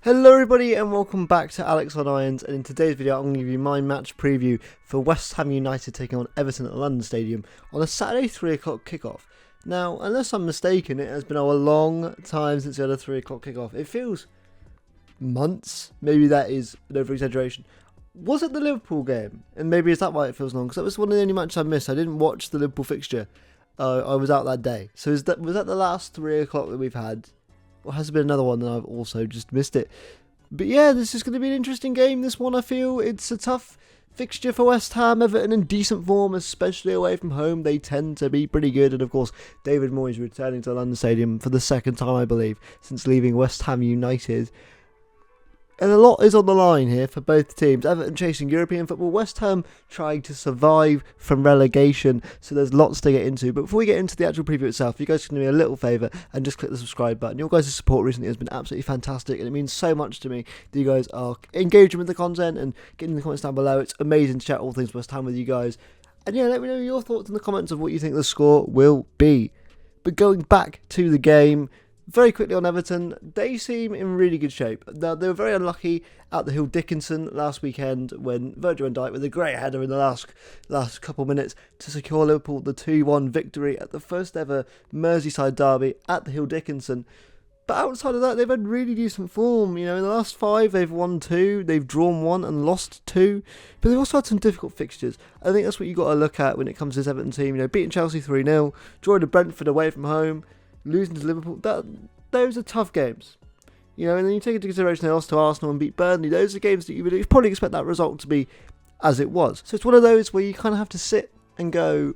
Hello everybody and welcome back to Alex on Irons, and in today's video I'm going to give you my match preview for West Ham United taking on Everton at the London Stadium on a Saturday 3 o'clock kickoff. Now, unless I'm mistaken, it has been a long time since we had a 3 o'clock kickoff. It feels months, maybe that is an over-exaggeration. Was it the Liverpool game? And maybe is that why it feels long? Because that was one of the only matches I missed. I didn't watch the Liverpool fixture. I was out that day. So was that the last 3 o'clock that we've had? Or has there been another one and I've also just missed it? But yeah, this is going to be an interesting game, this one. I feel it's a tough fixture for West Ham. Everton in decent form, especially away from home. They tend to be pretty good. And of course, David Moyes returning to the London Stadium for the second time, I believe, since leaving West Ham United. And a lot is on the line here for both teams. Everton chasing European football, West Ham trying to survive from relegation, so there's lots to get into. But before we get into the actual preview itself, you guys can do me a little favour and just click the subscribe button. Your guys' support recently has been absolutely fantastic, and it means so much to me that you guys are engaging with the content and getting the comments down below. It's amazing to chat all things West Ham with you guys. And yeah, let me know your thoughts in the comments of what you think the score will be. But going back to the game, very quickly on Everton, they seem in really good shape. Now, they were very unlucky at the Hill Dickinson last weekend when Virgil van Dijk with a great header in the last couple of minutes to secure Liverpool the 2-1 victory at the first ever Merseyside derby at the Hill Dickinson. But outside of that, they've had really decent form. You know, in the last 5, they've won 2, they've drawn 1 and lost 2. But they've also had some difficult fixtures. I think that's what you've got to look at when it comes to this Everton team. You know, beating Chelsea 3-0, drawing to Brentford away from home, losing to Liverpool, those are tough games. You know, and then you take into consideration they lost to Arsenal and beat Burnley. Those are games that you would probably expect that result to be as it was. So it's one of those where you kind of have to sit and go,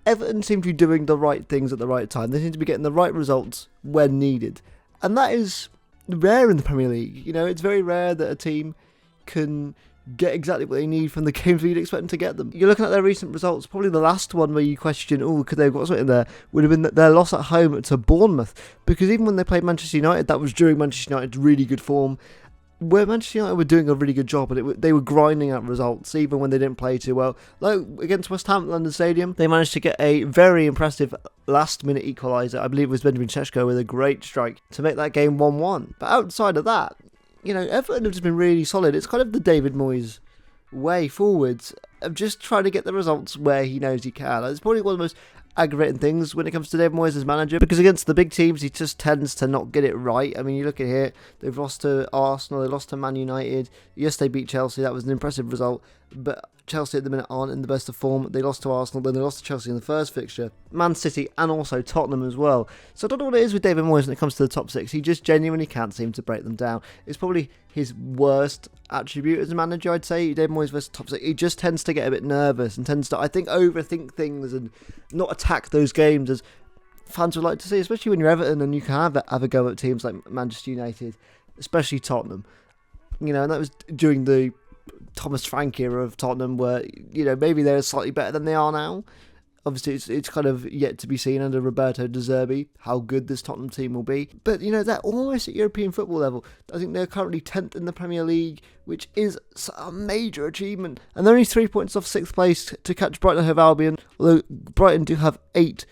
Everton seem to be doing the right things at the right time. They seem to be getting the right results when needed. And that is rare in the Premier League. You know, it's very rare that a team can get exactly what they need from the games we'd expect them to get them. You're looking at their recent results, probably the last one where you question, could they have got something there, would have been their loss at home to Bournemouth. Because even when they played Manchester United, that was during Manchester United's really good form, where Manchester United were doing a really good job, and they were grinding out results even when they didn't play too well. Like against West Ham at London Stadium, they managed to get a very impressive last-minute equaliser. I believe it was Benjamin Šeško with a great strike to make that game 1-1. But outside of that, you know, Everton have just been really solid. It's kind of the David Moyes way forwards of just trying to get the results where he knows he can. It's probably one of the most aggravating things when it comes to David Moyes as manager, because against the big teams he just tends to not get it right. I mean, you look at here, they've lost to Arsenal, they lost to Man United. Yes, they beat Chelsea, that was an impressive result, but Chelsea at the minute aren't in the best of form. They lost to Arsenal, then they lost to Chelsea in the first fixture, Man City and also Tottenham as well. So I don't know what it is with David Moyes when it comes to the top 6. He just genuinely can't seem to break them down. It's probably his worst attribute as a manager, I'd say. David Moyes versus top 6. He just tends to get a bit nervous and tends to, I think, overthink things and not attack those games as fans would like to see, especially when you're Everton and you can have a go at teams like Manchester United, especially Tottenham. You know, and that was during the Thomas Frank era of Tottenham, where, you know, maybe they're slightly better than they are now. Obviously, it's kind of yet to be seen under Roberto De Zerbi how good this Tottenham team will be. But, you know, they're almost at European football level. I think they're currently 10th in the Premier League, which is a major achievement. And they're only 3 points off 6th place to catch Brighton and Albion, although Brighton do have 8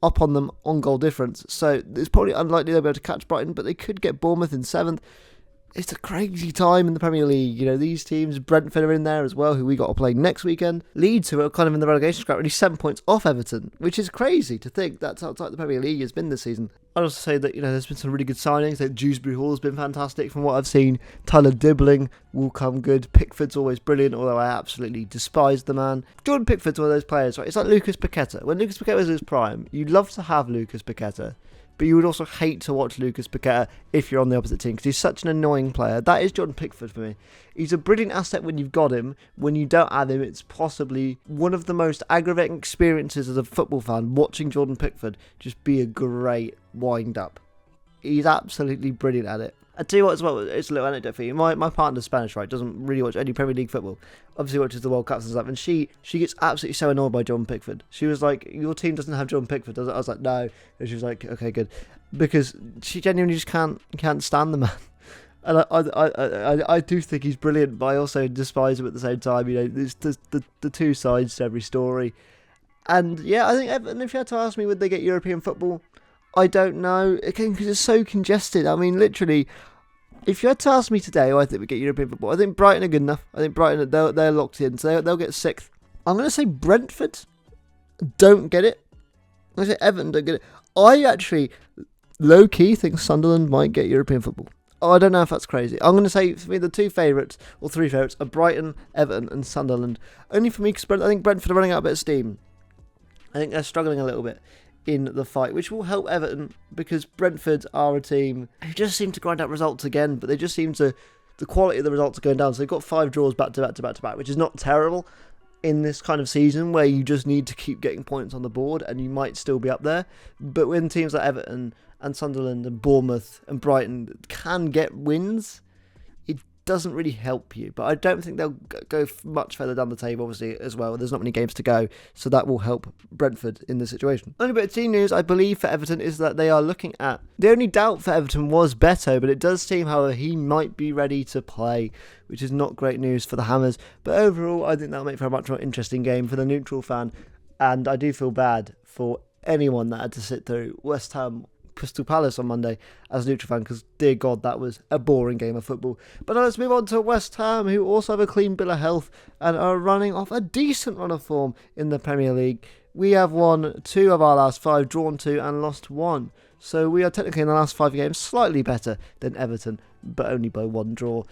up on them on goal difference. So it's probably unlikely they'll be able to catch Brighton, but they could get Bournemouth in 7th. It's a crazy time in the Premier League. You know, these teams, Brentford are in there as well, who we got to play next weekend. Leeds, who are kind of in the relegation scrap, only 7 points off Everton, which is crazy to think that's how tight the Premier League has been this season. I'd also say that, you know, there's been some really good signings. Like Dewsbury Hall has been fantastic from what I've seen. Tyler Dibbling will come good. Pickford's always brilliant, although I absolutely despise the man. Jordan Pickford's one of those players, right? It's like Lucas Paqueta. When Lucas Paqueta was in his prime, you'd love to have Lucas Paqueta, but you would also hate to watch Lucas Paqueta if you're on the opposite team, because he's such an annoying player. That is Jordan Pickford for me. He's a brilliant asset when you've got him. When you don't have him, it's possibly one of the most aggravating experiences as a football fan, watching Jordan Pickford just be a great wind-up. He's absolutely brilliant at it. I tell you what as well, it's a little anecdote for you. My partner's Spanish, right, doesn't really watch any Premier League football. Obviously watches the World Cups and stuff, and she gets absolutely so annoyed by John Pickford. She was like, your team doesn't have John Pickford, does it? I was like, no. And she was like, okay, good. Because she genuinely just can't stand the man. And I do think he's brilliant, but I also despise him at the same time. You know, there's the two sides to every story. And yeah, I think Everton, if you had to ask me, would they get European football? I don't know. Again, because it's so congested. I mean, literally, If you had to ask me today, I think we get European football. I think Brighton are good enough. I think Brighton, they're locked in, so they'll get 6th. I'm going to say Brentford don't get it. I'm going to say Everton don't get it. I actually, low-key, think Sunderland might get European football. Oh, I don't know if that's crazy. I'm going to say for me the 2 favourites, or 3 favourites, are Brighton, Everton and Sunderland. Only for me because I think Brentford are running out a bit of steam. I think they're struggling a little bit in the fight, which will help Everton because Brentford are a team who just seem to grind out results again, but they just seem to, the quality of the results are going down. So they've got 5 draws back to back, which is not terrible in this kind of season where you just need to keep getting points on the board and you might still be up there. But when teams like Everton and Sunderland and Bournemouth and Brighton can get wins, it doesn't really help you. But I don't think they'll go much further down the table, obviously, as well. There's not many games to go, so that will help Brentford in this situation. Only bit of team news, I believe, for Everton is that they are looking at... The only doubt for Everton was Beto, but it does seem, however, he might be ready to play, which is not great news for the Hammers. But overall, I think that'll make for a much more interesting game for the neutral fan, and I do feel bad for anyone that had to sit through West Ham Crystal Palace on Monday as a neutral fan, because dear God, that was a boring game of football. But now let's move on to West Ham, who also have a clean bill of health and are running off a decent run of form in the Premier League. We have won 2 of our last 5, drawn 2 and lost 1. So we are technically in the last 5 games slightly better than Everton, but only by 1 draw.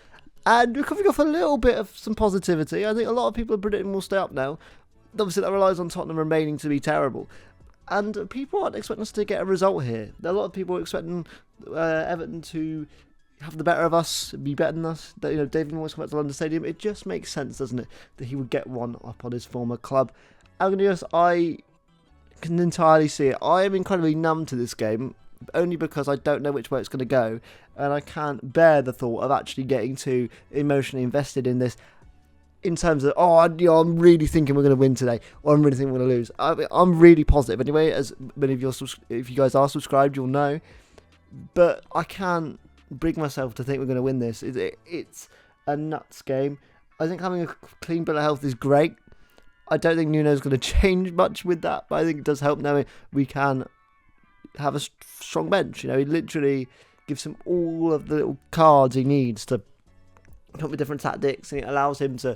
And we're coming off a little bit of some positivity. I think a lot of people are predicting we'll stay up now. Obviously that relies on Tottenham remaining to be terrible. And people aren't expecting us to get a result here. A lot of people are expecting Everton to have the better of us, be better than us. That, you know, David Moyes come back to London Stadium. It just makes sense, doesn't it, that he would get one up on his former club. I'm going to be honest, I can entirely see it. I am incredibly numb to this game, only because I don't know which way it's going to go, and I can't bear the thought of actually getting too emotionally invested in this. In terms of, I'm really thinking we're going to win today, or I'm really thinking we're going to lose. I'm really positive anyway, as many of you, if you guys are subscribed, you'll know. But I can't bring myself to think we're going to win this. It's a nuts game. I think having a clean bill of health is great. I don't think Nuno's going to change much with that, but I think it does help knowing we can have a strong bench. You know, he literally gives him all of the little cards he needs to come up with different tactics, and it allows him to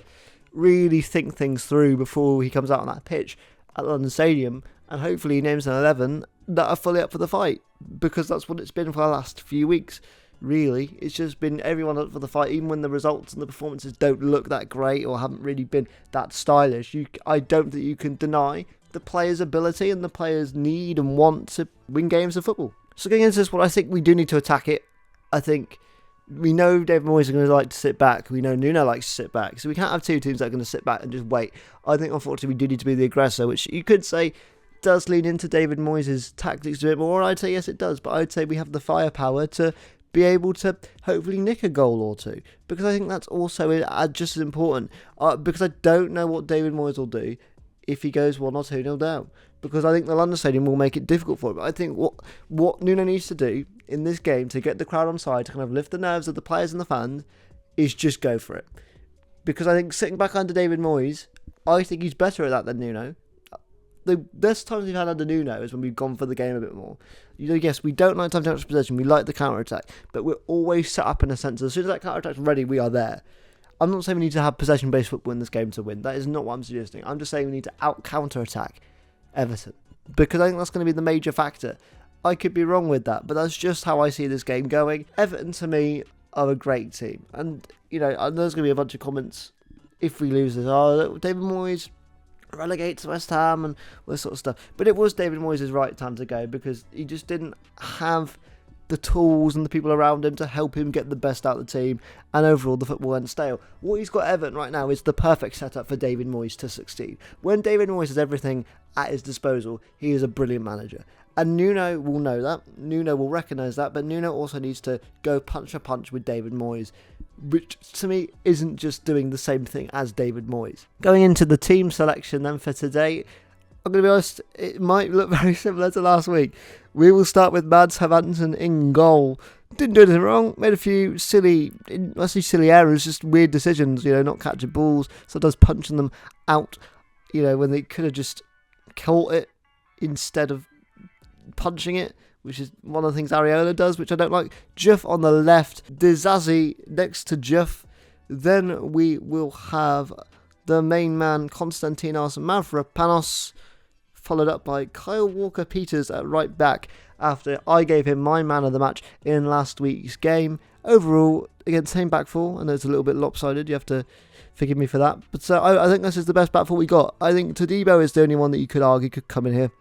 really think things through before he comes out on that pitch at London Stadium, and hopefully he names an 11 that are fully up for the fight, because that's what it's been for the last few weeks. Really, it's just been everyone up for the fight, even when the results and the performances don't look that great or haven't really been that stylish. I don't think you can deny the players' ability and the players' need and want to win games of football. So going into this one, I think we do need to attack it. I think we know David Moyes is going to like to sit back. We know Nuno likes to sit back. So we can't have 2 teams that are going to sit back and just wait. I think, unfortunately, we do need to be the aggressor, which you could say does lean into David Moyes' tactics a bit more. I'd say yes, it does. But I'd say we have the firepower to be able to hopefully nick a goal or 2. Because I think that's also just as important. Because I don't know what David Moyes will do if he goes 1 or 2-0 down. Because I think the London Stadium will make it difficult for him. I think what Nuno needs to do in this game to get the crowd on side, to kind of lift the nerves of the players and the fans, is just go for it. Because I think sitting back under David Moyes, I think he's better at that than Nuno. The best times we've had under Nuno is when we've gone for the game a bit more. You know, yes, we don't like time-to-touch possession, we like the counter-attack, but we're always set up in a sense. As soon as that counter-attack's ready, we are there. I'm not saying we need to have possession-based football in this game to win. That is not what I'm suggesting. I'm just saying we need to out-counter-attack Everton, because I think that's going to be the major factor. I could be wrong with that, but that's just how I see this game going. Everton, to me, are a great team. And, you know, there's going to be a bunch of comments if we lose this. David Moyes relegates West Ham and all this sort of stuff. But it was David Moyes' right time to go, because he just didn't have the tools and the people around him to help him get the best out of the team, and overall the football went stale. What he's got Everton right now is the perfect setup for David Moyes to succeed. When David Moyes has everything at his disposal, he is a brilliant manager. And Nuno will know that, Nuno will recognise that, but Nuno also needs to go punch a punch with David Moyes, which to me isn't just doing the same thing as David Moyes. Going into the team selection then for today, I'm going to be honest, it might look very similar to last week. We will start with Mads Havansen in goal. Didn't do anything wrong, made a few silly errors, just weird decisions, you know, not catching balls, sometimes punching them out, you know, when they could have just caught it instead of punching it, which is one of the things Areola does, which I don't like. Juff on the left, Dizazi next to Juff. Then we will have the main man, Konstantinos Mavropanos, followed up by Kyle Walker-Peters at right back after I gave him my man of the match in last week's game. Overall, again, same back four. I know it's a little bit lopsided. You have to forgive me for that. But I think this is the best back four we got. I think Todibo is the only one that you could argue could come in here.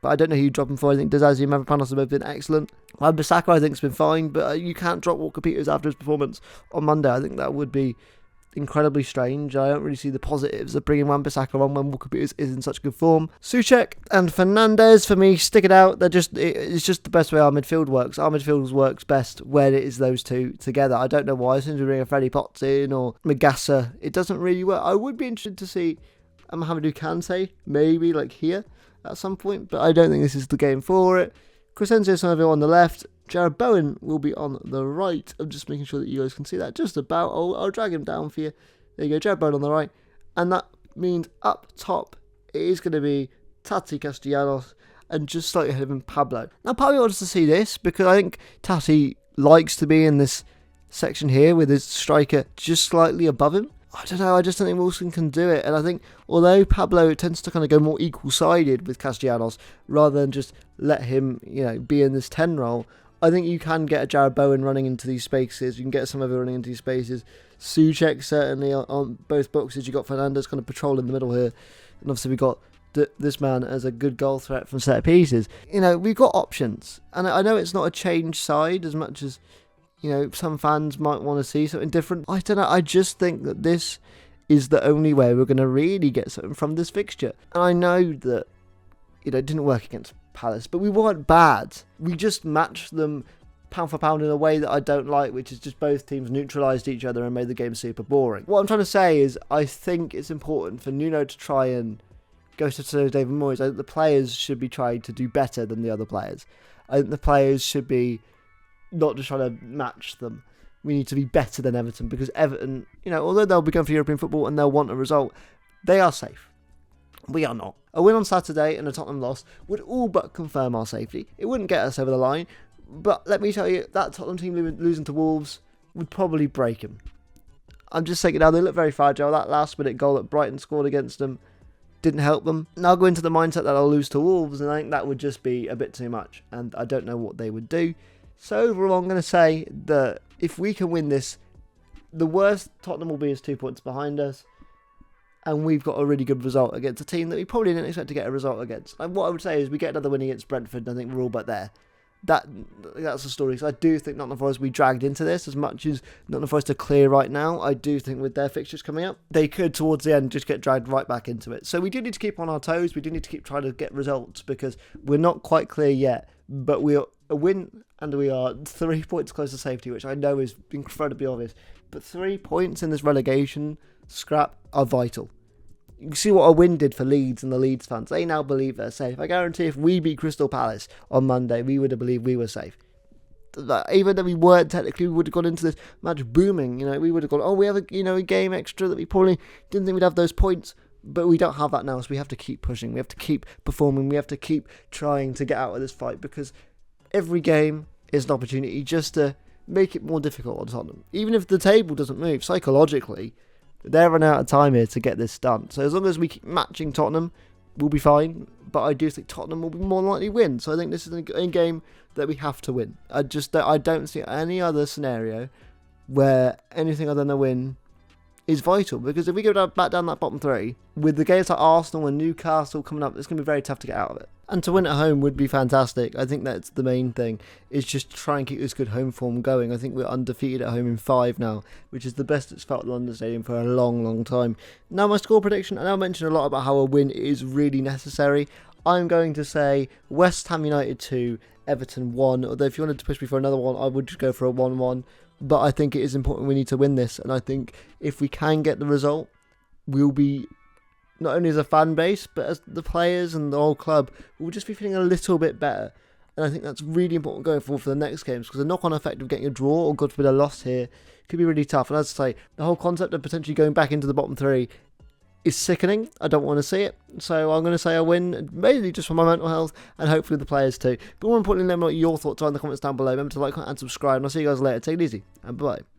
But I don't know who you drop him for. I think Dizazi and Mavropanos have both been excellent. Wan-Bissaka, I think, has been fine. But you can't drop Walker-Peters after his performance on Monday. I think that would be incredibly strange. I don't really see the positives of bringing Wan-Bissaka on when Walker-Peters is in such good form. Souček and Fernandes, for me, stick it out. It's just the best way our midfield works. Our midfield works best when it is those two together. I don't know why. As soon as we bring a Freddie Potts in or Magassa, it doesn't really work. I would be interested to see Mahamadou Kante, maybe like here at some point, but I don't think this is the game for it. Crescencio Somerville on the left, Jared Bowen will be on the right. I'm just making sure that you guys can see that just about. I'll drag him down for you. There you go, Jared Bowen on the right. And that means up top it is going to be Tati Castellanos and just slightly ahead of him Pablo. Now part of me wants to see this because I think Tati likes to be in this section here with his striker just slightly above him. I don't know, I just don't think Wilson can do it. And I think although Pablo tends to kind of go more equal-sided with Castellanos rather than just let him, be in this 10 role, I think you can get a Jared Bowen running into these spaces. You can get some of it running into these spaces. Souček certainly on both boxes. You got Fernandes kind of patrolling the middle here. And obviously we got this man as a good goal threat from set pieces. We've got options. And I know it's not a change side as much as some fans might want to see something different. I don't know. I just think that this is the only way we're going to really get something from this fixture. And I know that it didn't work against Palace, but we weren't bad. We just matched them pound for pound in a way that I don't like, which is just both teams neutralised each other and made the game super boring. What I'm trying to say is I think it's important for Nuno to try and go to David Moyes. I think the players should be trying to do better than the other players. I think the players should be not just trying to match them. We need to be better than Everton because Everton, although they'll be going for European football and they'll want a result, they are safe. We are not. A win on Saturday and a Tottenham loss would all but confirm our safety. It wouldn't get us over the line, but let me tell you, that Tottenham team losing to Wolves would probably break them. I'm just saying it now, they look very fragile. That last minute goal that Brighton scored against them didn't help them. Now go into the mindset that they'll lose to Wolves, and I think that would just be a bit too much, and I don't know what they would do. So overall, I'm going to say that if we can win this, the worst Tottenham will be is 2 points behind us, and we've got a really good result against a team that we probably didn't expect to get a result against. And what I would say is we get another win against Brentford, and I think we're all but there. That's the story. So I do think Nottingham Forest will be dragged into this as much as Nottingham Forest are clear right now. I do think with their fixtures coming up, they could towards the end just get dragged right back into it. So we do need to keep on our toes. We do need to keep trying to get results because we're not quite clear yet. But we are a win and we are 3 points close to safety, which I know is incredibly obvious. But 3 points in this relegation scrap are vital. You can see what a win did for Leeds and the Leeds fans. They now believe they're safe. I guarantee if we beat Crystal Palace on Monday, we would have believed we were safe. Even though we weren't technically, we would have gone into this match booming. We would have gone, we have a game extra that we probably didn't think we'd have those points. But we don't have that now, so we have to keep pushing. We have to keep performing. We have to keep trying to get out of this fight because every game is an opportunity just to make it more difficult on Tottenham. Even if the table doesn't move, psychologically, they're running out of time here to get this done. So as long as we keep matching Tottenham, we'll be fine. But I do think Tottenham will be more likely to win. So I think this is a game that we have to win. I don't see any other scenario where anything other than a win is vital. Because if we go back down that bottom three, with the games like Arsenal and Newcastle coming up, it's going to be very tough to get out of it. And to win at home would be fantastic. I think that's the main thing, is just try and keep this good home form going. I think we're undefeated at home in 5 now, which is the best it's felt at London Stadium for a long, long time. Now my score prediction, and I'll mention a lot about how a win is really necessary. I'm going to say West Ham United 2, Everton 1. Although if you wanted to push me for another one, I would just go for a 1-1. But I think it is important we need to win this. And I think if we can get the result, we'll be, not only as a fan base, but as the players and the whole club, we'll just be feeling a little bit better. And I think that's really important going forward for the next games, because the knock-on effect of getting a draw or God forbid a loss here could be really tough. And as I say, the whole concept of potentially going back into the bottom three is sickening. I don't want to see it. So I'm going to say I win, mainly just for my mental health and hopefully the players too. But more importantly, let me know what your thoughts are in the comments down below. Remember to like, comment and subscribe, and I'll see you guys later. Take it easy, and bye.